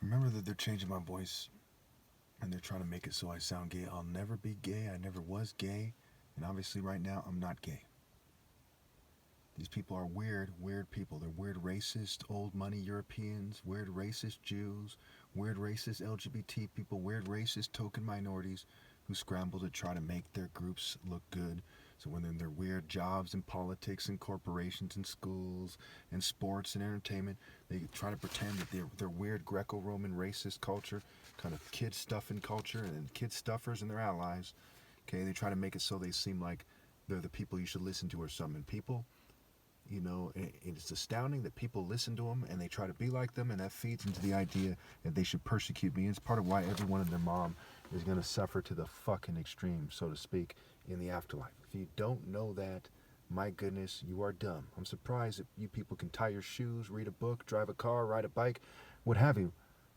Remember that they're changing my voice and they're trying to make it so I sound gay. I'll never be gay. I never was gay. And obviously, right now, I'm not gay. These people are weird, weird people. They're weird racist, old money Europeans, weird racist Jews, weird racist LGBT people, weird racist token minorities who scramble to try to make their groups look good. So when they're in their weird jobs in politics and corporations and schools and sports and entertainment, they try to pretend that they're weird Greco-Roman racist culture, kind of kid stuffing culture, and kid stuffers and their allies. Okay, they try to make it so they seem like they're the people you should listen to or something. People, it's astounding that people listen to them and they try to be like them, and that feeds into the idea that they should persecute me. It's part of why everyone and their mom is going to suffer to the fucking extreme, so to speak, in the afterlife. If you don't know that, my goodness, you are dumb. I'm surprised that you people can tie your shoes, read a book, drive a car, ride a bike, what have you,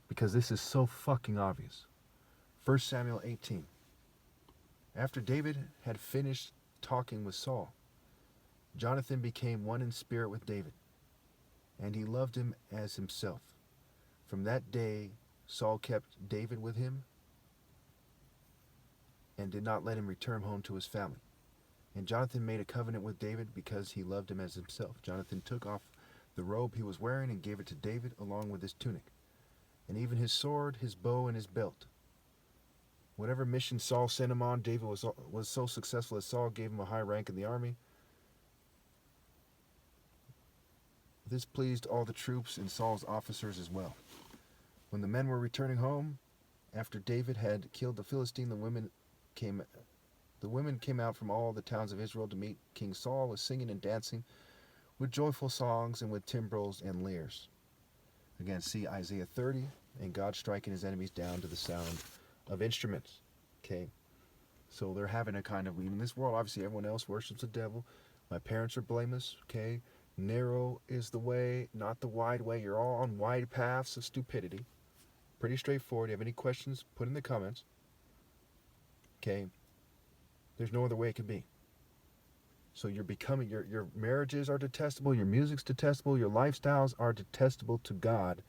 because this is so fucking obvious. 1 Samuel 18. After David had finished talking with Saul, Jonathan became one in spirit with David, and he loved him as himself. From that day, Saul kept David with him and did not let him return home to his family. And Jonathan made a covenant with David because he loved him as himself. Jonathan took off the robe he was wearing and gave it to David along with his tunic, and even his sword, his bow, and his belt. Whatever mission Saul sent him on, David was so successful that Saul gave him a high rank in the army. This pleased all the troops and Saul's officers as well. When the men were returning home, after David had killed the Philistine, the women came out from all the towns of Israel to meet King Saul with singing and dancing, with joyful songs and with timbrels and lyres. Again, see Isaiah 30, and God striking his enemies down to the sound of instruments. Okay, so they're having a kind of, in this world, obviously everyone else worships the devil. My parents are blameless. Okay, narrow is the way, not the wide way. You're all on wide paths of stupidity. Pretty straightforward. If you have any questions, put in the comments. Okay, there's no other way it could be. So you're becoming, your marriages are detestable, your music's detestable, your lifestyles are detestable to God.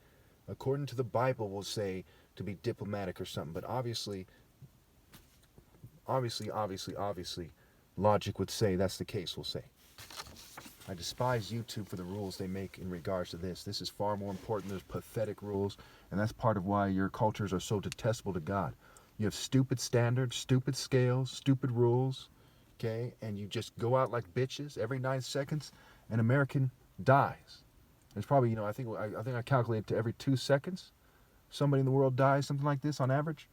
According to the Bible, will say to be diplomatic or something, but obviously, logic would say that's the case, we'll say. I despise YouTube for the rules they make in regards to this. This is far more important. There's pathetic rules, and that's part of why your cultures are so detestable to God. You have stupid standards, stupid scales, stupid rules, okay? And you just go out like bitches. Every 9 seconds, an American dies. It's probably, I think I calculated to every 2 seconds, somebody in the world dies, something like this on average,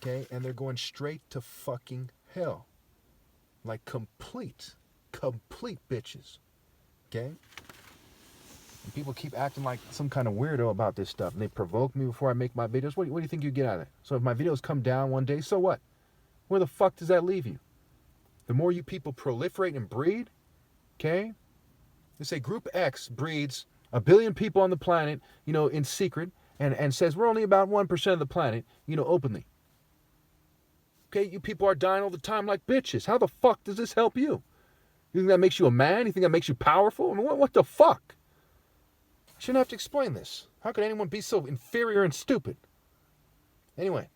okay? And they're going straight to fucking hell. Like complete bitches. Okay? And people keep acting like some kind of weirdo about this stuff, and they provoke me before I make my videos. What do you think you get out of it? So if my videos come down one day, so what? Where the fuck does that leave you? The more you people proliferate and breed, okay? They say Group X breeds 1 billion people on the planet, in secret, and says we're only about 1% of the planet, openly. Okay, you people are dying all the time like bitches. How the fuck does this help you? You think that makes you a man? You think that makes you powerful? I mean, what the fuck? I shouldn't have to explain this. How could anyone be so inferior and stupid? Anyway,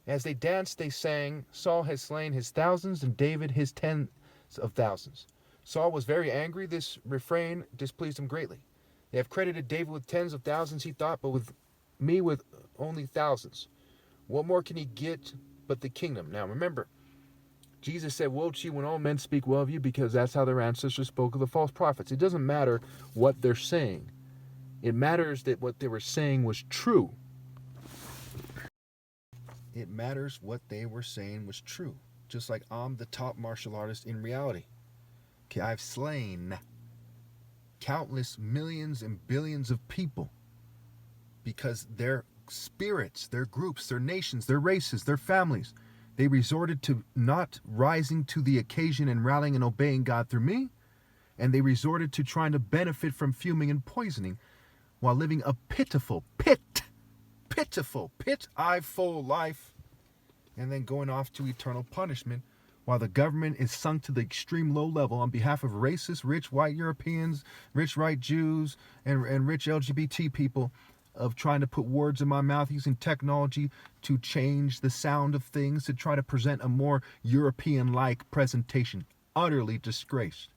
as they danced, they sang, Saul has slain his thousands and David his tens of thousands. Saul was very angry. This refrain displeased him greatly. They have credited David with tens of thousands, he thought, but with me with only thousands. What more can he get but the kingdom? Now remember, Jesus said, woe to you when all men speak well of you, because that's how their ancestors spoke of the false prophets. It doesn't matter what they're saying. It matters that what they were saying was true. It matters what they were saying was true. Just like I'm the top martial artist in reality. Okay, I've slain countless millions and billions of people because their spirits, their groups, their nations, their races, their families, they resorted to not rising to the occasion and rallying and obeying God through me, and they resorted to trying to benefit from fuming and poisoning while living a pitiful, pit-eye-full life, and then going off to eternal punishment while the government is sunk to the extreme low level on behalf of racist, rich white Europeans, rich white Jews, and rich LGBT people of trying to put words in my mouth, using technology to change the sound of things, to try to present a more European-like presentation. Utterly disgraced.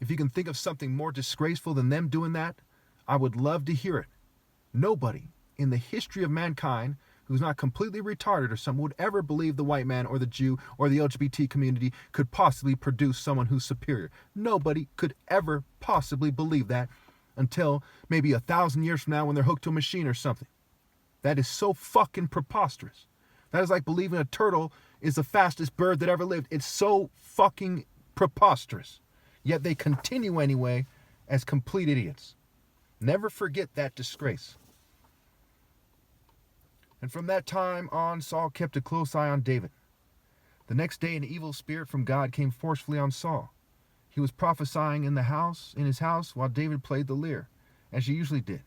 If you can think of something more disgraceful than them doing that, I would love to hear it. Nobody in the history of mankind who's not completely retarded or something would ever believe the white man or the Jew or the LGBT community could possibly produce someone who's superior. Nobody could ever possibly believe that until maybe 1,000 years from now when they're hooked to a machine or something. That is so fucking preposterous. That is like believing a turtle is the fastest bird that ever lived. It's so fucking preposterous. Yet they continue anyway as complete idiots. Never forget that disgrace. And from that time on, Saul kept a close eye on David. The next day, an evil spirit from God came forcefully on Saul. He was prophesying in his house, while David played the lyre, as he usually did.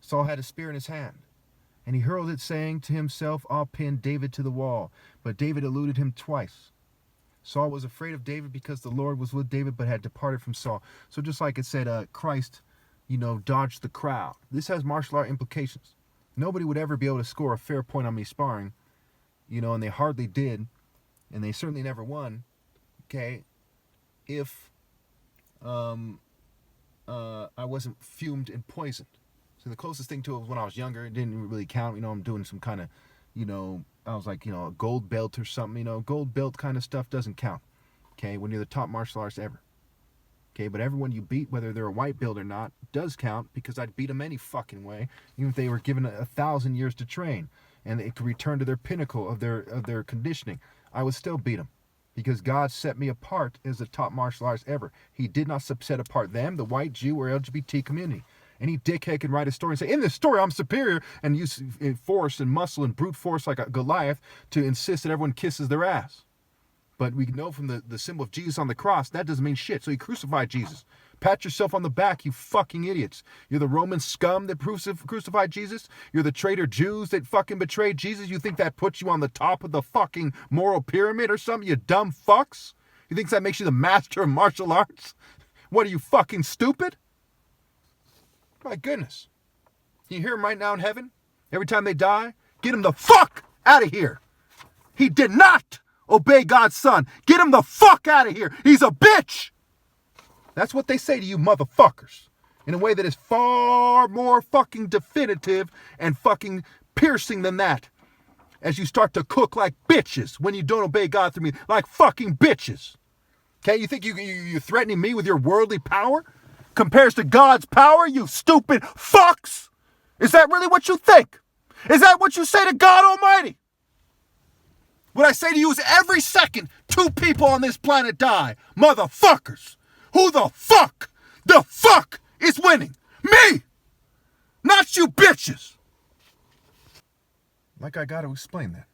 Saul had a spear in his hand, and he hurled it, saying to himself, "I'll pin David to the wall." But David eluded him twice. Saul was afraid of David because the Lord was with David, but had departed from Saul. So just like it said, Christ, dodged the crowd. This has martial art implications. Nobody would ever be able to score a fair point on me sparring, and they hardly did, and they certainly never won, okay, if I wasn't fumed and poisoned. So the closest thing to it was when I was younger. It didn't really count. I'm doing some kind of, I was like, a gold belt or something. Gold belt kind of stuff doesn't count, okay, when you're the top martial artist ever. Okay, but everyone you beat, whether they're a white belt or not, does count, because I'd beat them any fucking way, even if they were given 1,000 years to train and they could return to their pinnacle of their conditioning. I would still beat them, because God set me apart as the top martial artist ever. He did not set apart them, the white, Jew, or LGBT community. Any dickhead can write a story and say, in this story I'm superior, and use force and muscle and brute force like a Goliath to insist that everyone kisses their ass. But we know from the symbol of Jesus on the cross, that doesn't mean shit. So he crucified Jesus. Pat yourself on the back, you fucking idiots. You're the Roman scum that crucified Jesus. You're the traitor Jews that fucking betrayed Jesus. You think that puts you on the top of the fucking moral pyramid or something, you dumb fucks? You think that makes you the master of martial arts? What, are you fucking stupid? My goodness. Can you hear him right now in heaven? Every time they die, get him the fuck out of here. He did not obey God's son. Get him the fuck out of here. He's a bitch. That's what they say to you motherfuckers, in a way that is far more fucking definitive and fucking piercing than that. As you start to cook like bitches when you don't obey God through me, like fucking bitches. Okay, you think you're threatening me with your worldly power compares to God's power, you stupid fucks? Is that really what you think? Is that what you say to God Almighty? What I say to you is every second, 2 people on this planet die. Motherfuckers. Who the fuck is winning? Me! Not you bitches! Like I gotta explain that.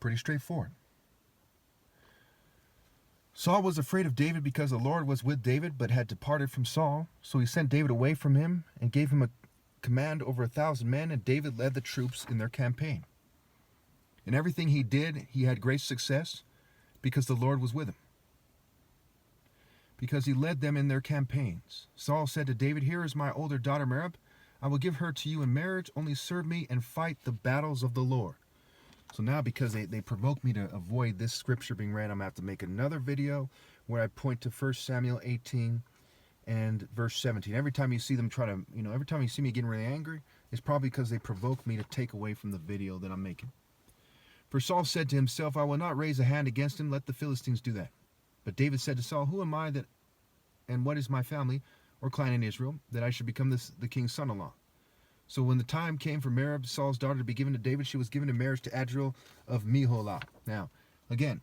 Pretty straightforward. Saul was afraid of David because the Lord was with David, but had departed from Saul. So he sent David away from him and gave him a command over 1,000 men, and David led the troops in their campaign. In everything he did, he had great success because the Lord was with him. Because he led them in their campaigns. Saul said to David, "Here is my older daughter Merab. I will give her to you in marriage. Only serve me and fight the battles of the Lord." So now, because they provoke me to avoid this scripture being read, I'm going to have to make another video where I point to 1 Samuel 18 and verse 17. Every time you see them try to, every time you see me getting really angry, it's probably because they provoke me to take away from the video that I'm making. For Saul said to himself, "I will not raise a hand against him. Let the Philistines do that." But David said to Saul, "Who am I and what is my family or clan in Israel, that I should become the king's son-in-law?" So when the time came for Merab, Saul's daughter, to be given to David, she was given in marriage to Adriel of Meholah. Now, again,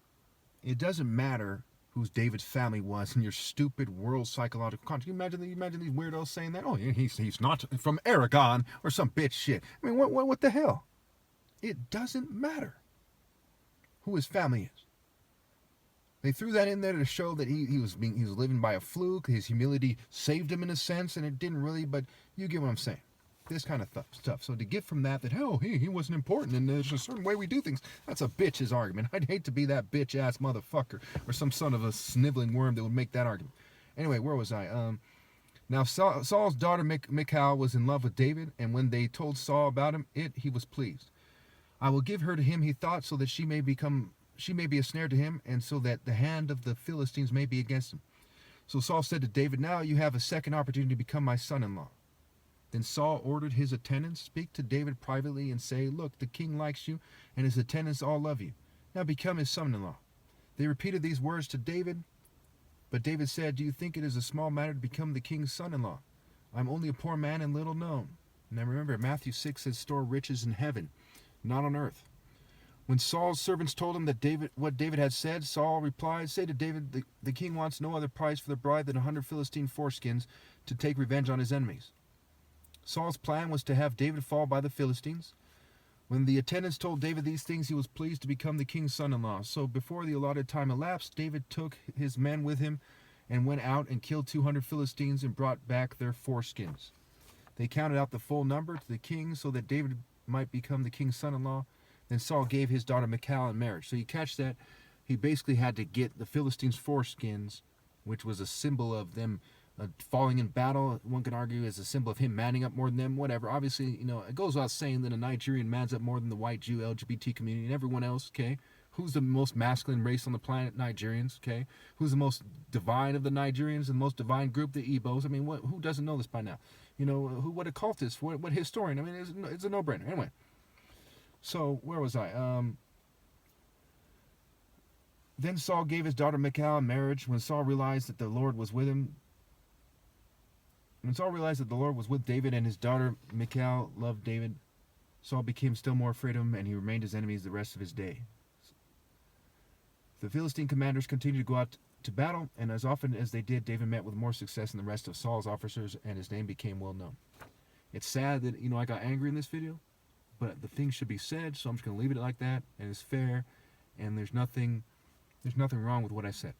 it doesn't matter whose David's family was in your stupid world psychological context. You imagine these weirdos saying that? Oh, he's not from Aragon or some bitch shit. I mean, what the hell? It doesn't matter who his family is. They threw that in there to show that he was living by a fluke. His humility saved him in a sense, and it didn't really, but you get what I'm saying. This kind of stuff. So to get from that he wasn't important, and there's a certain way we do things, that's a bitch's argument. I'd hate to be that bitch-ass motherfucker, or some son of a sniveling worm that would make that argument. Anyway, where was I? Now Saul's daughter Michal was in love with David, and when they told Saul about he was pleased. I will give her to him, he thought, so that she may be a snare to him, and so that the hand of the Philistines may be against him. So Saul said to David, now you have a second opportunity to become my son-in-law. Then Saul ordered his attendants, speak to David privately and say, look, the king likes you, and his attendants all love you. Now become his son-in-law. They repeated these words to David, but David said, do you think it is a small matter to become the king's son-in-law? I'm only a poor man and little known. Now remember, Matthew 6 says, store riches in heaven, not on earth. When Saul's servants told him that what David had said, Saul replied, say to David, the king wants no other price for the bride than 100 Philistine foreskins to take revenge on his enemies. Saul's plan was to have David fall by the Philistines. When the attendants told David these things, he was pleased to become the king's son-in-law. So before the allotted time elapsed, David took his men with him and went out and killed 200 Philistines and brought back their foreskins. They counted out the full number to the king so that David might become the king's son-in-law. Then Saul gave his daughter Michal in marriage. So you catch that? He basically had to get the Philistines' foreskins, which was a symbol of them falling in battle. One could argue as a symbol of him manning up more than them, whatever. Obviously, it goes without saying that a Nigerian mans up more than the white Jew, LGBT community, and everyone else, okay? Who's the most masculine race on the planet? Nigerians, okay? Who's the most divine of the Nigerians, the most divine group? The Igbos. I mean, who doesn't know this by now? What a cultist, what historian? I mean, it's a no-brainer. Anyway, so where was I? Then Saul gave his daughter Michal in marriage. When Saul realized that the Lord was with him, When Saul realized that the Lord was with David and his daughter Michal loved David, Saul became still more afraid of him, and he remained his enemies the rest of his day. The Philistine commanders continued to go out to battle, and as often as they did, David met with more success than the rest of Saul's officers, and his name became well known. It's sad that, I got angry in this video, but the thing should be said, so I'm just going to leave it like that, and it's fair, and there's nothing wrong with what I said.